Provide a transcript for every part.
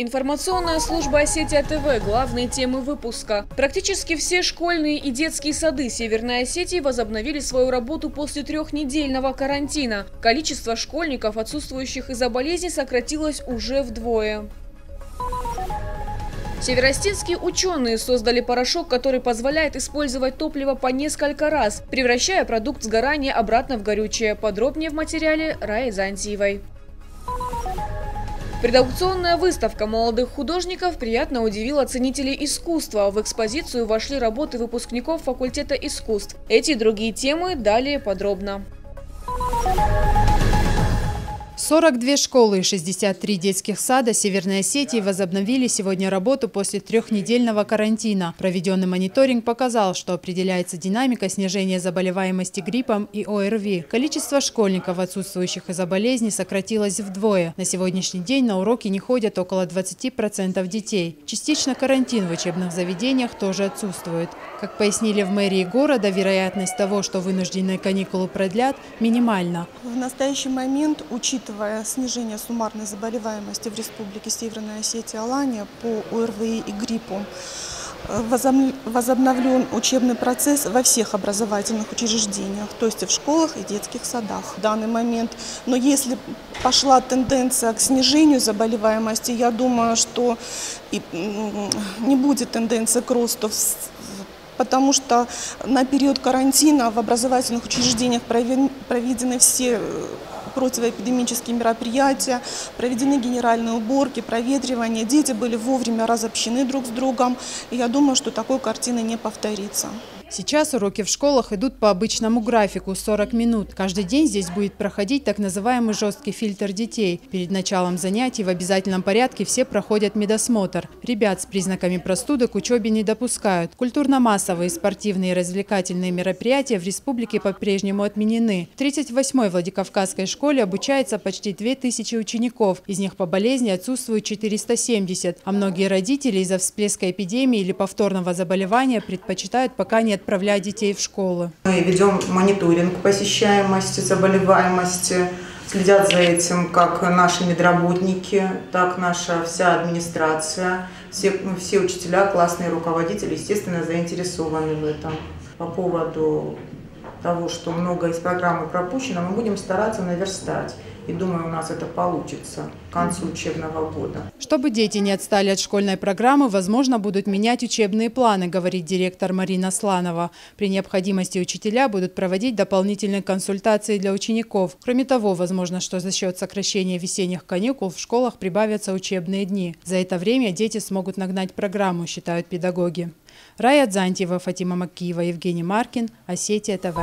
Информационная служба Осетия ТВ. Главные темы выпуска. Практически все школьные и детские сады Северной Осетии возобновили свою работу после трехнедельного карантина. Количество школьников, отсутствующих из-за болезни, сократилось уже вдвое. Северостинские ученые создали порошок, который позволяет использовать топливо по несколько раз, превращая продукт сгорания обратно в горючее. Подробнее в материале Раи Зантиевой. Предаукционная выставка молодых художников приятно удивила ценителей искусства. В экспозицию вошли работы выпускников факультета искусств. Эти и другие темы далее подробно. 42 школы и 63 детских сада Северной Осетии возобновили сегодня работу после трехнедельного карантина. Проведенный мониторинг показал, что определяется динамика снижения заболеваемости гриппом и ОРВИ. Количество школьников, отсутствующих из-за болезни, сократилось вдвое. На сегодняшний день на уроки не ходят около 20% детей. Частично карантин в учебных заведениях тоже отсутствует. Как пояснили в мэрии города, вероятность того, что вынужденные каникулы продлят, минимальна. В настоящий момент, учитывая снижение суммарной заболеваемости в Республике Северная Осетия и Алания по ОРВИ и гриппу, возобновлен учебный процесс во всех образовательных учреждениях, то есть и в школах и детских садах в данный момент. Но если пошла тенденция к снижению заболеваемости, я думаю, что не будет тенденции к росту, потому что на период карантина в образовательных учреждениях проведены все противоэпидемические мероприятия, проведены генеральные уборки, проветривания. Дети были вовремя разобщены друг с другом. И я думаю, что такой картины не повторится. Сейчас уроки в школах идут по обычному графику – 40 минут. Каждый день здесь будет проходить так называемый жесткий фильтр детей. Перед началом занятий в обязательном порядке все проходят медосмотр. Ребят с признаками простуды к учебе не допускают. Культурно-массовые, спортивные и развлекательные мероприятия в республике по-прежнему отменены. В 38-й Владикавказской школе обучается почти 2000 учеников. Из них по болезни отсутствует 470. А многие родители из-за всплеска эпидемии или повторного заболевания предпочитают пока не отправлять детей в школы. Мы ведем мониторинг посещаемости, заболеваемости. Следят за этим как наши медработники, так наша вся администрация, все учителя, классные руководители, естественно, заинтересованы в этом. По поводу того, что много из программы пропущено, мы будем стараться наверстать. И думаю, у нас это получится к концу учебного года. Чтобы дети не отстали от школьной программы, возможно, будут менять учебные планы, говорит директор Марина Сланова. При необходимости учителя будут проводить дополнительные консультации для учеников. Кроме того, возможно, что за счет сокращения весенних каникул в школах прибавятся учебные дни. За это время дети смогут нагнать программу, считают педагоги. Рая Зантиева, Фатима Макиева, Евгений Маркин, Осетия ТВ.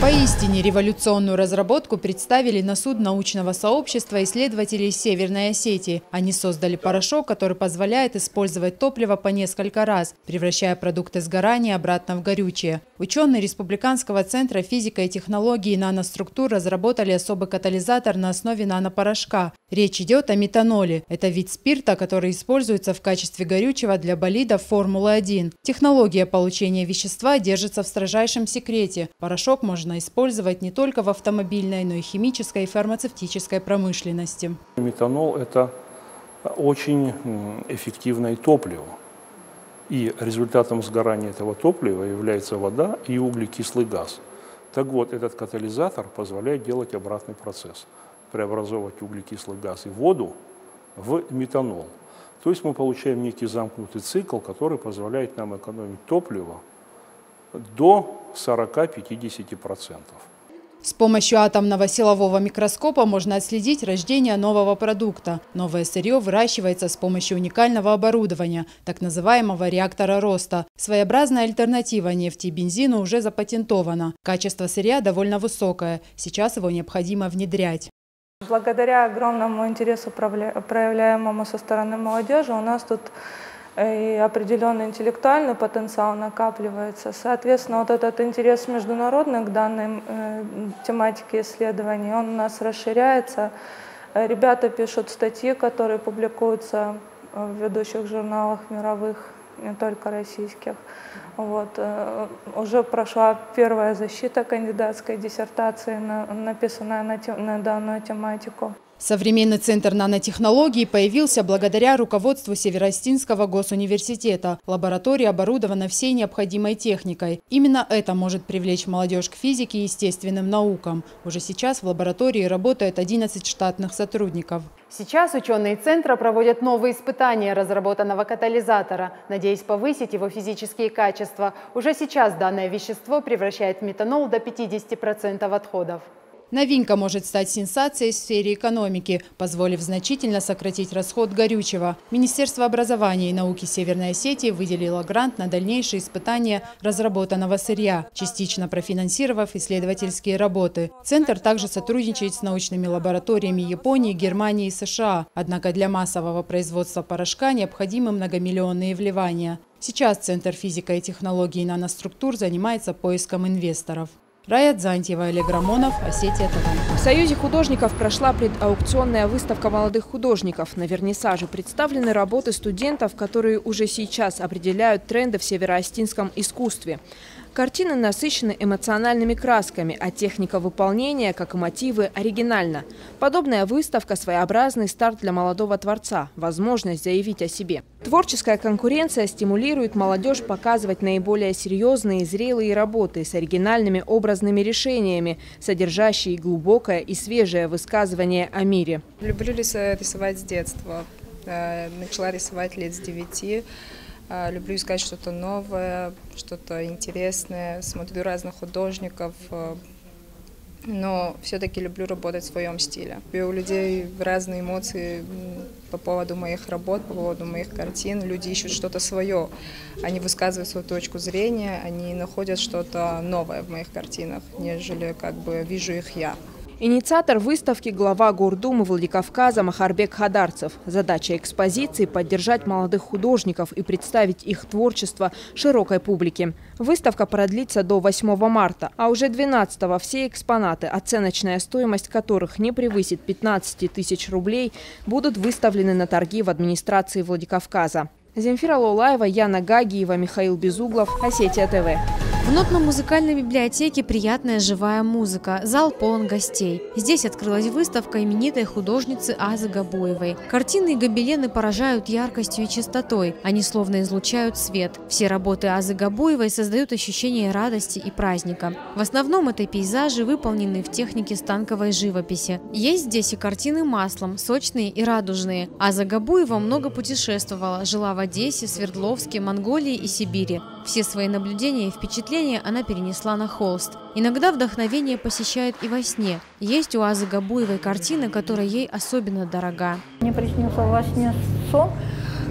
Поистине революционную разработку представили на суд научного сообщества исследователей из Северной Осетии. Они создали порошок, который позволяет использовать топливо по несколько раз, превращая продукты сгорания обратно в горючее. Ученые Республиканского центра физика и технологии наноструктур разработали особый катализатор на основе нанопорошка. Речь идет о метаноле. Это вид спирта, который используется в качестве горючего для болидов Формулы-1. Технология получения вещества держится в строжайшем секрете. Порошок можно использовать не только в автомобильной, но и химической и фармацевтической промышленности. Метанол – это очень эффективное топливо. И результатом сгорания этого топлива является вода и углекислый газ. Так вот, этот катализатор позволяет делать обратный процесс – преобразовывать углекислый газ и воду в метанол. То есть мы получаем некий замкнутый цикл, который позволяет нам экономить топливо до 40–50%. С помощью атомного силового микроскопа можно отследить рождение нового продукта. Новое сырье выращивается с помощью уникального оборудования, так называемого реактора роста. Своеобразная альтернатива нефти и бензину уже запатентована. Качество сырья довольно высокое. Сейчас его необходимо внедрять. Благодаря огромному интересу, проявляемому со стороны молодежи, у нас тут и определенный интеллектуальный потенциал накапливается. Соответственно, вот этот интерес международный к данной тематике исследований, он у нас расширяется. Ребята пишут статьи, которые публикуются в ведущих журналах мировых, не только российских. Вот. Уже прошла первая защита кандидатской диссертации, написанная на данную тематику. Современный центр нанотехнологий появился благодаря руководству Северо-Остинского госуниверситета. Лаборатория оборудована всей необходимой техникой. Именно это может привлечь молодежь к физике и естественным наукам. Уже сейчас в лаборатории работает 11 штатных сотрудников. Сейчас ученые центра проводят новые испытания разработанного катализатора, надеясь повысить его физические качества. Уже сейчас данное вещество превращает в метанол до 50% отходов. Новинка может стать сенсацией в сфере экономики, позволив значительно сократить расход горючего. Министерство образования и науки Северной Осетии выделило грант на дальнейшие испытания разработанного сырья, частично профинансировав исследовательские работы. Центр также сотрудничает с научными лабораториями Японии, Германии и США. Однако для массового производства порошка необходимы многомиллионные вливания. Сейчас Центр физика и технологий наноструктур занимается поиском инвесторов. Рая Дзантьева, Олег Рамонов, Осетия ТВ. В Союзе художников прошла предаукционная выставка молодых художников. На вернисаже представлены работы студентов, которые уже сейчас определяют тренды в североостинском искусстве. Картины насыщены эмоциональными красками, а техника выполнения, как и мотивы, оригинальна. Подобная выставка – своеобразный старт для молодого творца, возможность заявить о себе. Творческая конкуренция стимулирует молодежь показывать наиболее серьезные и зрелые работы с оригинальными образными решениями, содержащие глубокое и свежее высказывание о мире. Люблю рисовать с детства. Начала рисовать лет с 9. Люблю искать что-то новое, что-то интересное. Смотрю разных художников, но все-таки люблю работать в своем стиле. У людей разные эмоции по поводу моих работ, по поводу моих картин. Люди ищут что-то свое. Они высказывают свою точку зрения, они находят что-то новое в моих картинах, нежели как бы вижу их я. Инициатор выставки – глава Гордумы Владикавказа Махарбек Хадарцев. Задача экспозиции – поддержать молодых художников и представить их творчество широкой публике. Выставка продлится до 8 марта, а уже 12-го все экспонаты, оценочная стоимость которых не превысит 15 тысяч рублей, будут выставлены на торги в администрации Владикавказа. Земфира Лолаева, Яна Гагиева, Михаил Безуглов, Осетия ТВ. В нотно-музыкальной библиотеке приятная живая музыка, зал полон гостей. Здесь открылась выставка именитой художницы Азы Габуевой. Картины и гобелены поражают яркостью и чистотой, они словно излучают свет. Все работы Азы Габуевой создают ощущение радости и праздника. В основном это пейзажи, выполненные в технике станковой живописи. Есть здесь и картины маслом, сочные и радужные. Аза Габуева много путешествовала, жила в Одессе, Свердловске, Монголии и Сибири. Все свои наблюдения и впечатления она перенесла на холст. Иногда вдохновение посещает и во сне. Есть у Азы Габуевой картина, которая ей особенно дорога. Мне приснился во сне сон,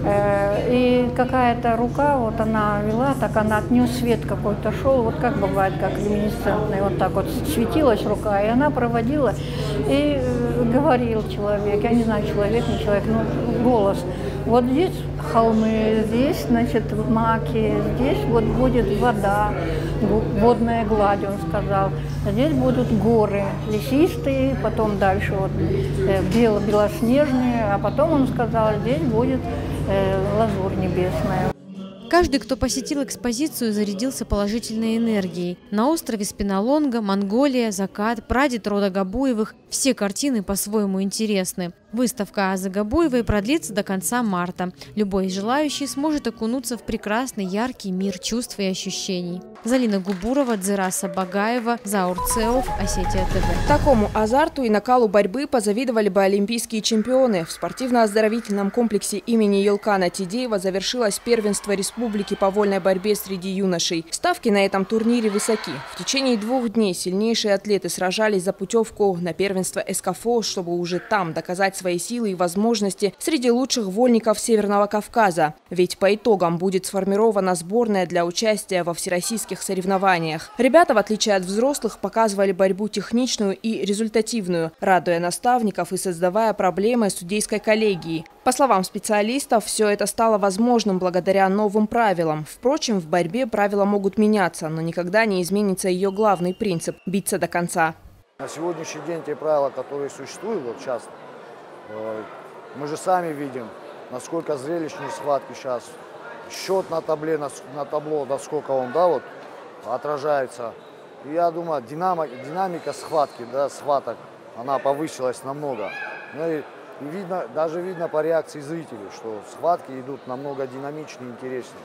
и какая-то рука, вот она вела, так она от нее свет какой-то шел, вот как бывает, как люминесцентный, вот так вот светилась рука, и она проводила, и говорил человек, я не знаю, человек, не человек, но голос. Вот здесь холмы, здесь, значит, маки, здесь вот будет вода, водная гладь, он сказал. Здесь будут горы лесистые, потом дальше вот белоснежные, а потом он сказал, здесь будет лазурь небесная. Каждый, кто посетил экспозицию, зарядился положительной энергией. На острове Спинолонга, Монголия, закат, прадед рода Габуевых – все картины по-своему интересны. Выставка Азы Габуевой продлится до конца марта. Любой желающий сможет окунуться в прекрасный, яркий мир чувств и ощущений. Залина Губурова, Дзираса Багаева, Заур Цеов, Осетия ТВ. Такому азарту и накалу борьбы позавидовали бы олимпийские чемпионы. В спортивно-оздоровительном комплексе имени Елкана Тидеева завершилось первенство республики по вольной борьбе среди юношей. Ставки на этом турнире высоки. В течение 2 дней сильнейшие атлеты сражались за путевку на первенство СКФО, чтобы уже там доказать свои силы и возможности среди лучших вольников Северного Кавказа. Ведь по итогам будет сформирована сборная для участия во всероссийских соревнованиях. Ребята, в отличие от взрослых, показывали борьбу техничную и результативную, радуя наставников и создавая проблемы судейской коллегии. По словам специалистов, все это стало возможным благодаря новым правилам. Впрочем, в борьбе правила могут меняться, но никогда не изменится ее главный принцип – биться до конца. На сегодняшний день те правила, которые существуют вот сейчас, мы же сами видим, насколько зрелищные схватки сейчас. Счет на табло, насколько он, да, вот, отражается. И я думаю, динамика схватки, да, схваток, она повысилась намного. Ну и видно, даже видно по реакции зрителей, что схватки идут намного динамичнее и интереснее.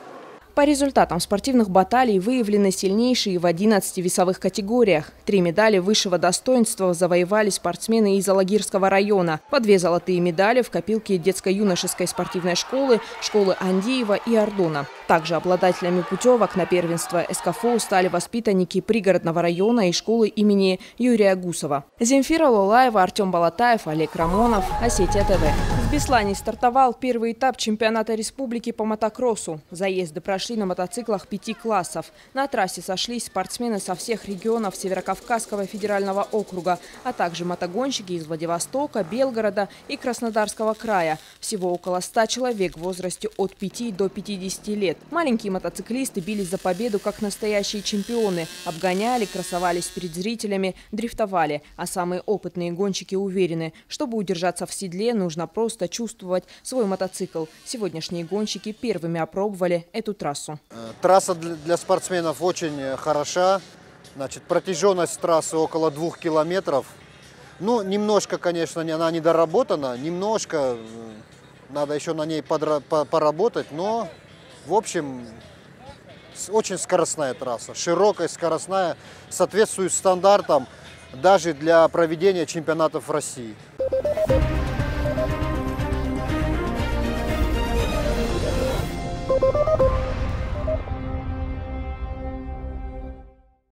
По результатам спортивных баталий выявлены сильнейшие в 11 весовых категориях. 3 медали высшего достоинства завоевали спортсмены из Алагирского района. По 2 золотые медали в копилке детско-юношеской спортивной школы, школы Андиева и Ордона. Также обладателями путевок на первенство СКФО стали воспитанники пригородного района и школы имени Юрия Гусова. Земфира Лолаева, Артем Балатаев, Олег Рамонов, Осетия ТВ. В Беслане стартовал первый этап чемпионата республики по мотокроссу. Заезды прошли на мотоциклах 5 классов. На трассе сошлись спортсмены со всех регионов Северокавказского федерального округа, а также мотогонщики из Владивостока, Белгорода и Краснодарского края. Всего около 100 человек в возрасте от 5 до 50 лет. Маленькие мотоциклисты бились за победу как настоящие чемпионы. Обгоняли, красовались перед зрителями, дрифтовали. А самые опытные гонщики уверены, чтобы удержаться в седле, нужно просто чувствовать свой мотоцикл. Сегодняшние гонщики первыми опробовали эту трассу. Трасса для спортсменов очень хороша. Значит, протяженность трассы около 2 километров. Ну, немножко, конечно, она недоработана, немножко надо еще на ней поработать, но, в общем, очень скоростная трасса, широкая, скоростная, соответствует стандартам даже для проведения чемпионатов России.